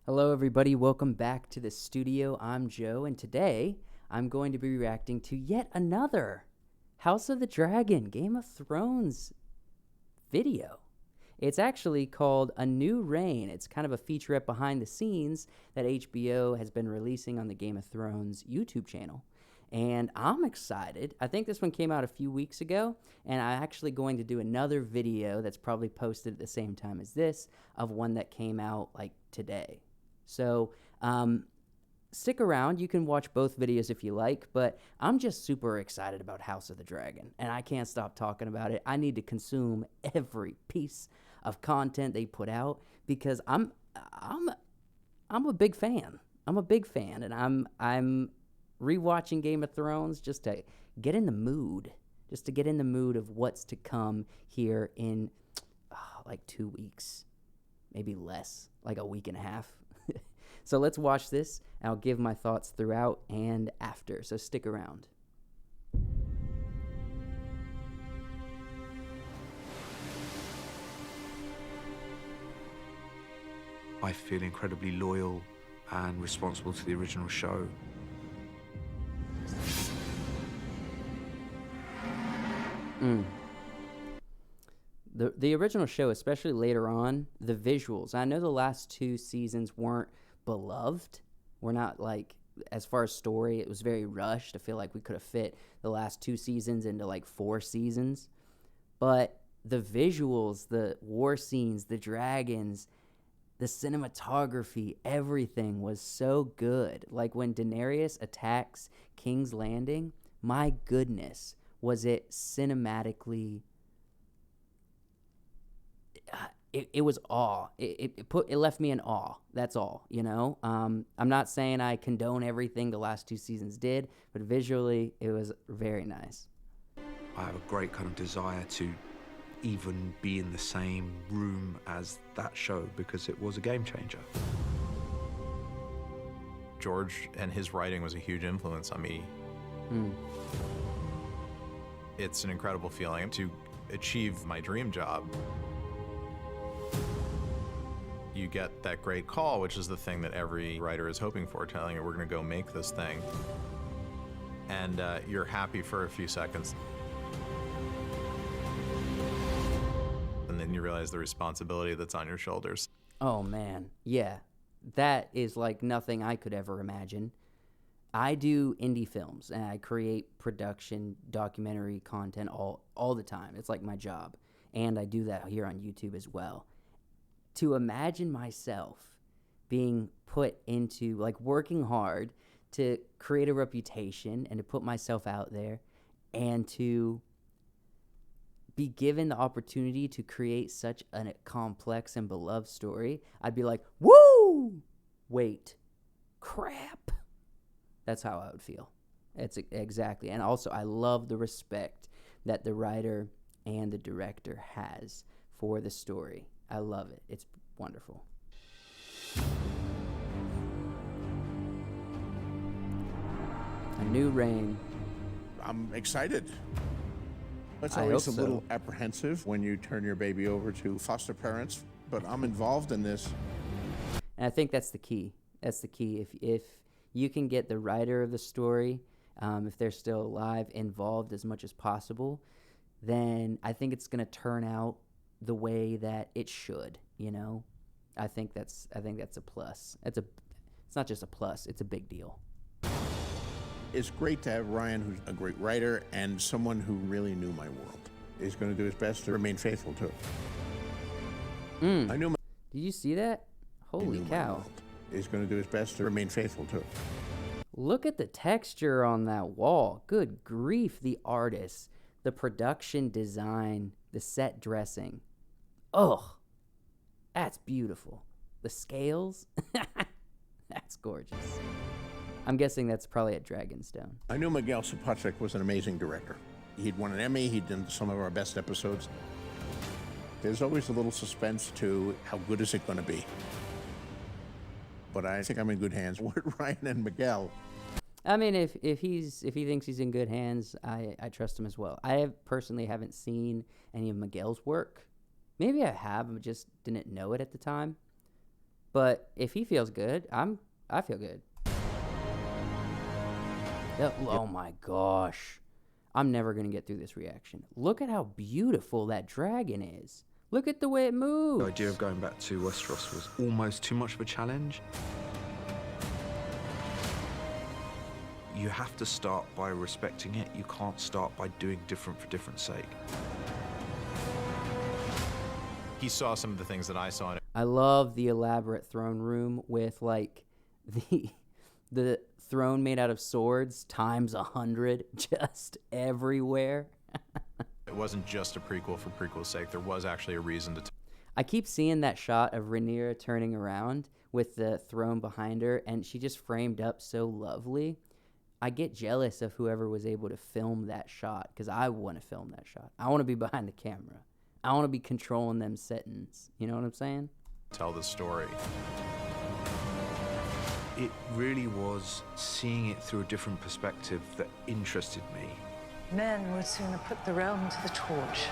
Hello, everybody. Welcome back to the studio. I'm Joe, and today I'm going to be reacting to yet another House of the Dragon Game of Thrones video. It's actually called A New Reign. It's kind of a featurette behind the scenes that HBO has been releasing on the Game of Thrones YouTube channel. And I'm excited. I think this one came out a few weeks ago, and I'm actually going to do another video that's probably posted at the same time as this of one that came out like today. So stick around. You can watch both videos if you like, but I'm just super excited about House of the Dragon, and I can't stop talking about it. I need to consume every piece of content they put out because I'm a big fan. I'm a big fan, and I'm rewatching Game of Thrones just to get in the mood, of what's to come here in like 2 weeks, maybe less, like a week and a half. So let's watch this, and I'll give my thoughts throughout and after, so stick around. I feel incredibly loyal and responsible to the original show. The original show, especially later on, the visuals. I know the last 2 seasons weren't beloved. We're not like, as far as story, it was very rushed. I feel like we could have fit the last 2 seasons into like 4 seasons. But the visuals, the war scenes, the dragons, the cinematography, everything was so good. Like when Daenerys attacks King's Landing, my goodness, was it cinematically. It was awe. It left me in awe. That's all, you know. I'm not saying I condone everything the last 2 seasons did, but visually it was very nice. I have a great kind of desire to even be in the same room as that show because it was a game changer. George and his writing was a huge influence on me. It's an incredible feeling to achieve my dream job. You get that great call, which is the thing that every writer is hoping for, telling you we're going to go make this thing. And you're happy for a few seconds. And then you realize the responsibility that's on your shoulders. Oh man, yeah, that is like nothing I could ever imagine. I do indie films and I create production documentary content all the time. It's like my job, and I do that here on YouTube as well. To imagine myself being put into, like, working hard to create a reputation and to put myself out there and to be given the opportunity to create such a complex and beloved story, I'd be like, woo! Wait, crap. That's how I would feel. It's exactly. And also, I love the respect that the writer and the director has for the story. I love it. It's wonderful. A New Reign. I'm excited. It's I always hope a so. little apprehensive when you turn your baby over to foster parents, but I'm involved in this. And I think that's the key. That's the key. If you can get the writer of the story, if they're still alive, involved as much as possible, then I think it's going to turn out the way that it should, you know. I think that's a plus. It's not just a plus, it's a big deal. It's great to have Ryan, who's a great writer and someone who really knew my world. He's going to do his best to remain faithful to it. I knew my Did you see that? Holy cow. world. He's going to do his best to remain faithful to it. Look at the texture on that wall. Good grief, the artists, the production design, the set dressing. Ugh, that's beautiful. The scales, that's gorgeous. I'm guessing that's probably at Dragonstone. I knew Miguel Sapochnik was an amazing director. He'd won an Emmy, he'd done some of our best episodes. There's always a little suspense to how good is it going to be. But I think I'm in good hands with Ryan and Miguel. I mean, if he thinks he's in good hands, I trust him as well. I personally haven't seen any of Miguel's work. Maybe I have, I just didn't know it at the time. But if he feels good, I feel good. Oh my gosh. I'm never going to get through this reaction. Look at how beautiful that dragon is. Look at the way it moves. The idea of going back to Westeros was almost too much of a challenge. You have to start by respecting it. You can't start by doing different for different sake. He saw some of the things that I saw in it. I love the elaborate throne room with like the throne made out of swords times 100 just everywhere. It wasn't just a prequel for prequel's sake. There was actually a reason to I keep seeing that shot of Rhaenyra turning around with the throne behind her, and she just framed up so lovely. I get jealous of whoever was able to film that shot, because I want to film that shot. I want to be behind the camera. I want to be controlling them settings. You know what I'm saying? tell the story. It really was seeing it through a different perspective that interested me. Men would sooner put the realm to the torch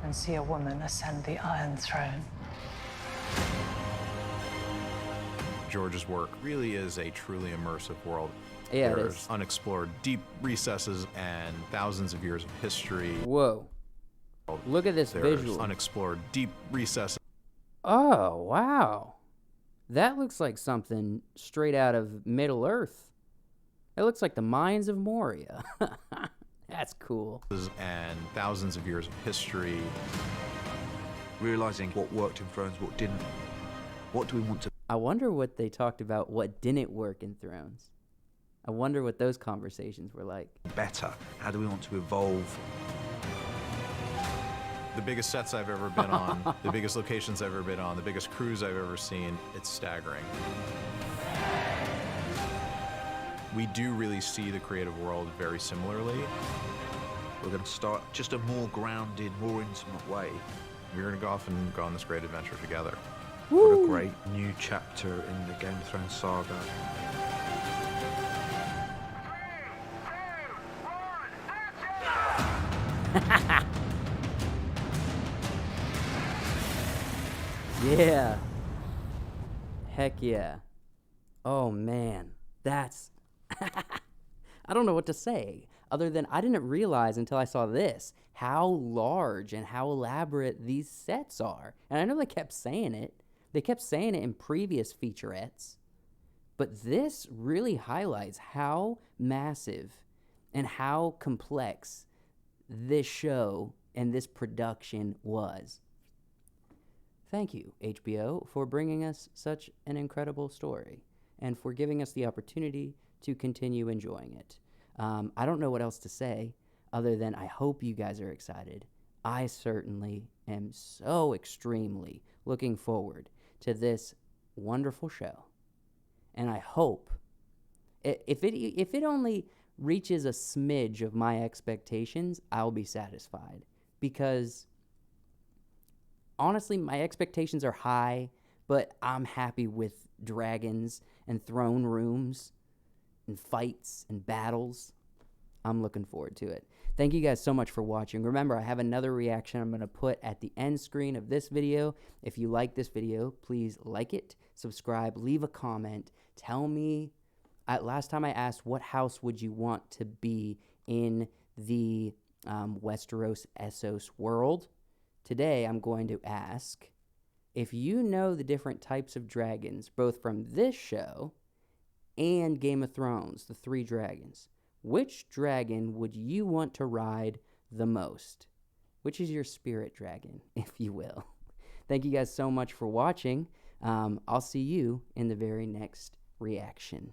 than see a woman ascend the Iron Throne. George's work really is a truly immersive world. Yeah, it There's is. unexplored deep recesses and thousands of years of history. Whoa. Look at this There's visual. unexplored deep recesses. Oh, wow. That looks like something straight out of Middle Earth. It looks like the mines of Moria. That's cool. And thousands of years of history. Realizing what worked in Thrones, what didn't. What do we want to I wonder what they talked about, what didn't work in Thrones. I wonder what those conversations were like. better? How do we want to evolve? The biggest sets I've ever been on, the biggest locations I've ever been on, the biggest crews I've ever seen, it's staggering. We do really see the creative world very similarly. We're going to start just a more grounded, more intimate way. We're going to go off and go on this great adventure together. What a great new chapter in the Game of Thrones saga. Yeah. Heck yeah. Oh man, that's I don't know what to say other than I didn't realize until I saw this how large and how elaborate these sets are. And I know they kept saying it. They kept saying it in previous featurettes. But this really highlights how massive and how complex this show and this production was. Thank you, HBO, for bringing us such an incredible story and for giving us the opportunity to continue enjoying it. I don't know what else to say other than I hope you guys are excited. I certainly am so extremely looking forward to this wonderful show. And I hope, if it only reaches a smidge of my expectations, I'll be satisfied. Because honestly, my expectations are high, but I'm happy with dragons and throne rooms and fights and battles. I'm looking forward to it. Thank you guys so much for watching. Remember, I have another reaction I'm going to put at the end screen of this video. If you like this video, please like it, subscribe, leave a comment. Tell me, last time I asked, what house would you want to be in the Westeros Essos world? Today, I'm going to ask if you know the different types of dragons, both from this show and Game of Thrones, the 3 dragons. Which dragon would you want to ride the most? Which is your spirit dragon, if you will? Thank you guys so much for watching. I'll see you in the very next reaction.